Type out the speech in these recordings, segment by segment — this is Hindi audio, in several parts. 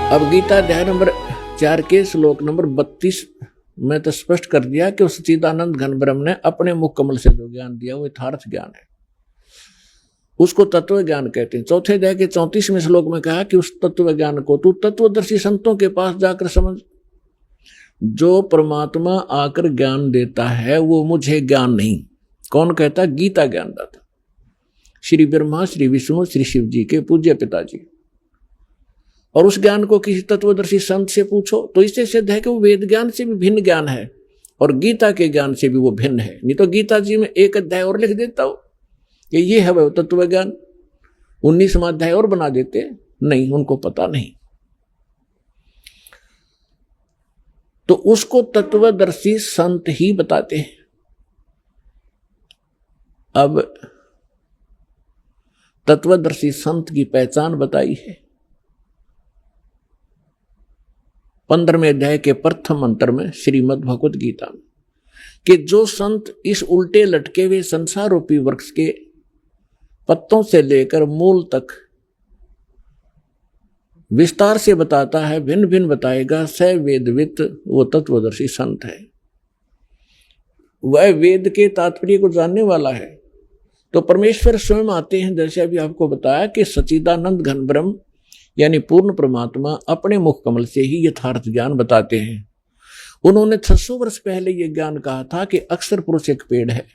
अब गीता अध्याय नंबर 4 के श्लोक नंबर 32 में तो स्पष्ट कर दिया कि उस सच्चिदानंद घन ब्रह्म ने अपने मुख कमल से जो ज्ञान दिया वो यथार्थ ज्ञान है, उसको तत्व ज्ञान कहते हैं। चौथे अध्याय के 34वें श्लोक में कहा कि उस तत्व ज्ञान को तू तत्वदर्शी संतों के पास जाकर समझ। जो परमात्मा आकर ज्ञान देता है वो मुझे ज्ञान नहीं। कौन कहता? गीता ज्ञान दाता श्री ब्रह्मा, श्री विष्णु, श्री शिव जी के पूज्य पिताजी। और उस ज्ञान को किसी तत्वदर्शी संत से पूछो तो इससे सिद्ध है कि वो वेद ज्ञान से भी भिन्न ज्ञान है और गीता के ज्ञान से भी वो भिन्न है। नहीं तो गीता जी में एक अध्याय और लिख देता हो कि ये है वो तत्व ज्ञान, 19वां अध्याय और बना देते। नहीं, उनको पता नहीं। तो उसको तत्वदर्शी संत ही बताते हैं। अब तत्वदर्शी संत की पहचान बताई है 15वें अध्याय के प्रथम मंत्र में श्रीमद् भगवत गीता में, कि जो संत इस उल्टे लटके हुए संसार रूपी वृक्ष के पत्तों से लेकर मूल तक विस्तार से बताता है, भिन्न भिन्न बताएगा, स वेदवित वो तत्वदर्शी संत है। वह वेद के तात्पर्य को जानने वाला है। तो परमेश्वर स्वयं आते हैं, जैसे अभी आपको बताया कि सच्चिदानंद घन ब्रह्म यानी पूर्ण परमात्मा अपने मुख कमल से ही यथार्थ ज्ञान बताते हैं। उन्होंने 600 वर्ष पहले यह ज्ञान कहा था कि अक्षर पुरुष एक पेड़ है।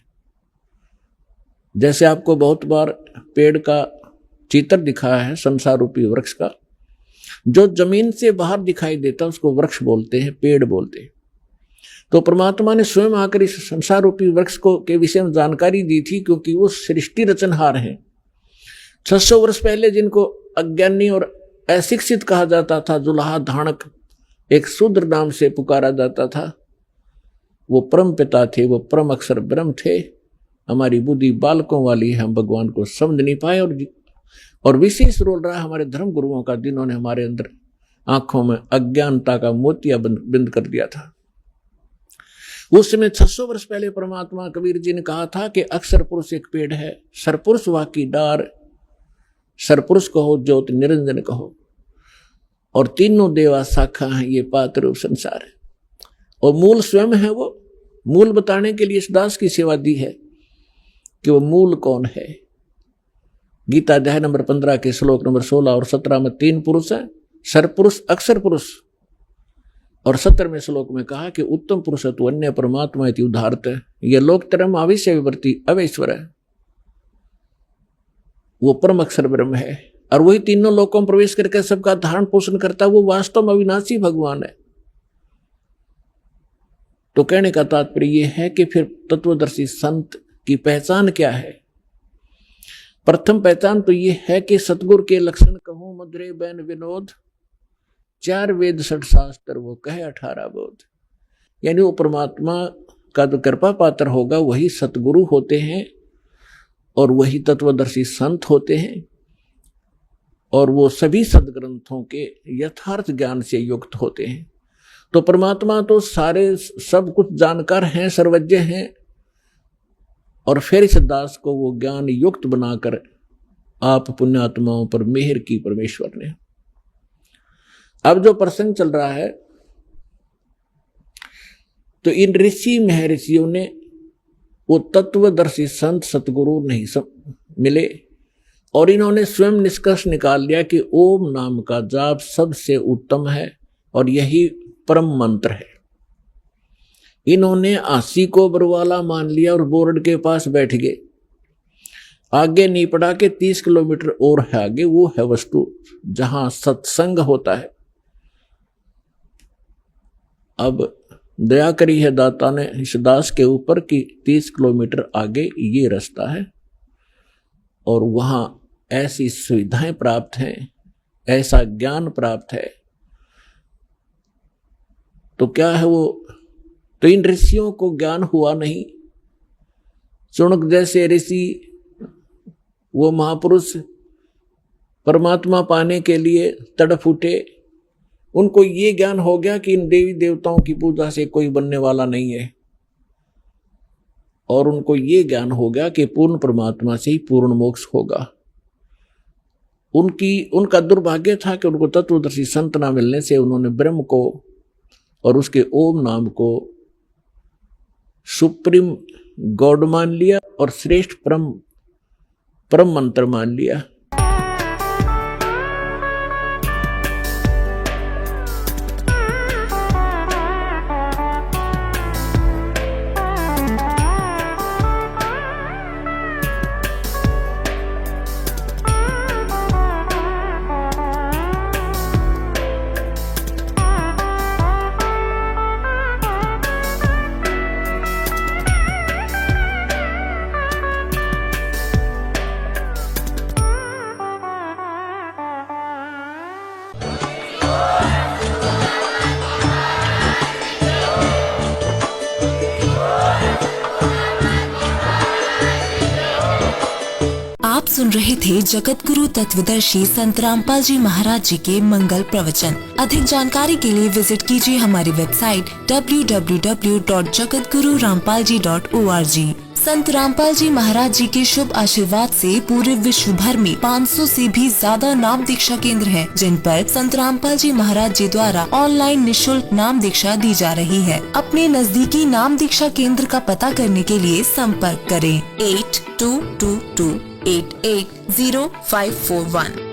जैसे आपको बहुत बार पेड़ का चित्र दिखाया है, संसार रूपी वृक्ष का, जो जमीन से बाहर दिखाई देता उसको वृक्ष बोलते हैं, पेड़ बोलते हैं। तो परमात्मा ने स्वयं आकर इस संसार रूपी वृक्ष को के विषय में जानकारी दी थी, क्योंकि वो सृष्टि रचनहार है। 600 वर्ष पहले जिनको अज्ञानी और अशिक्षित कहा जाता था, जुलाहा धाणक एक शूद्र नाम से पुकारा जाता था, वो परम पिता थे, वो परम अक्षर ब्रह्म थे। हमारी बुद्धि बालकों वाली है, हम भगवान को समझ नहीं पाए। और विशेष रोल रहा हमारे धर्म गुरुओं का, जिन्होंने हमारे अंदर आंखों में अज्ञानता का मोतिया बिंद कर दिया था। उस समय 600 वर्ष पहले परमात्मा कबीर जी ने कहा था कि अक्षर पुरुष एक पेड़ है, सरपुरुष वाकी डार, सरपुरुष कहो ज्योति निरंजन कहो, और तीनों देवा शाखा है, ये पात्र रूप संसार है। और मूल स्वयं है। वो मूल बताने के लिए इस दास की सेवा दी है कि वो मूल कौन है। गीता अध्याय नंबर 15 के श्लोक नंबर 16 और 17 में 3 पुरुष है, सरपुरुष, अक्षर पुरुष। और 17वें श्लोक में कहा कि उत्तम पुरुष तो अन्य परमात्मा इति उदाहरत है, यह लोकतरम आविश्य विवर्ती अवैश्वर है। वो परम अक्षर ब्रह्म है और वही तीनों लोकों में प्रवेश करके सबका धारण पोषण करता है। वो वास्तव में अविनाशी भगवान है। तो कहने का तात्पर्य यह है कि फिर तत्वदर्शी संत की पहचान क्या है? प्रथम पहचान तो यह है कि सतगुरु के लक्षण कहूं मधुरे बैन विनोद, 4 वेद 6 शास्त्र वो कहे 18 बोध। यानी वो परमात्मा का जो कृपा पात्र होगा वही सतगुरु होते हैं और वही तत्वदर्शी संत होते हैं, और वो सभी सदग्रंथों के यथार्थ ज्ञान से युक्त होते हैं। तो परमात्मा तो सारे सब कुछ जानकार हैं, सर्वज्ञ हैं, और फिर इस दास को वो ज्ञान युक्त बनाकर आप पुण्यात्माओं पर मेहर की परमेश्वर ने। अब जो प्रसंग चल रहा है, तो इन ऋषि महर्षियों ने वो तत्वदर्शी संत सतगुरु नहीं मिले, और इन्होंने स्वयं निष्कर्ष निकाल लिया कि ओम नाम का जाप सबसे उत्तम है और यही परम मंत्र है। इन्होंने आसी को बरवाला मान लिया और बोर्ड के पास बैठ गए। आगे नहीं पड़ा कि 30 किलोमीटर और है आगे, वो है वस्तु जहां सत्संग होता है। अब दया करी है दाता ने इस दास के ऊपर कि 30 किलोमीटर आगे ये रास्ता है और वहां ऐसी सुविधाएं प्राप्त हैं, ऐसा ज्ञान प्राप्त है। तो क्या है वो? तो इन ऋषियों को ज्ञान हुआ नहीं। चुनक जैसे ऋषि, वो महापुरुष परमात्मा पाने के लिए तड़फ उठे। उनको ये ज्ञान हो गया कि इन देवी देवताओं की पूजा से कोई बनने वाला नहीं है, और उनको ये ज्ञान हो गया कि पूर्ण परमात्मा से ही पूर्ण मोक्ष होगा। उनका दुर्भाग्य था कि उनको तत्वदर्शी संत ना मिलने से उन्होंने ब्रह्म को और उसके ओम नाम को सुप्रीम गॉड मान लिया और श्रेष्ठ परम मंत्र मान लिया। आप सुन रहे थे जगत गुरु तत्वदर्शी संत रामपाल जी महाराज जी के मंगल प्रवचन। अधिक जानकारी के लिए विजिट कीजिए हमारी वेबसाइट www.jagatgururampalji.org। संत रामपाल जी महाराज जी के शुभ आशीर्वाद से पूरे विश्व भर में 500 से भी ज्यादा नाम दीक्षा केंद्र हैं, जिन पर संत रामपाल जी महाराज जी द्वारा ऑनलाइन निशुल्क नाम दीक्षा दी जा रही है। अपने नजदीकी नाम दीक्षा केंद्र का पता करने के लिए संपर्क करें 8222880541।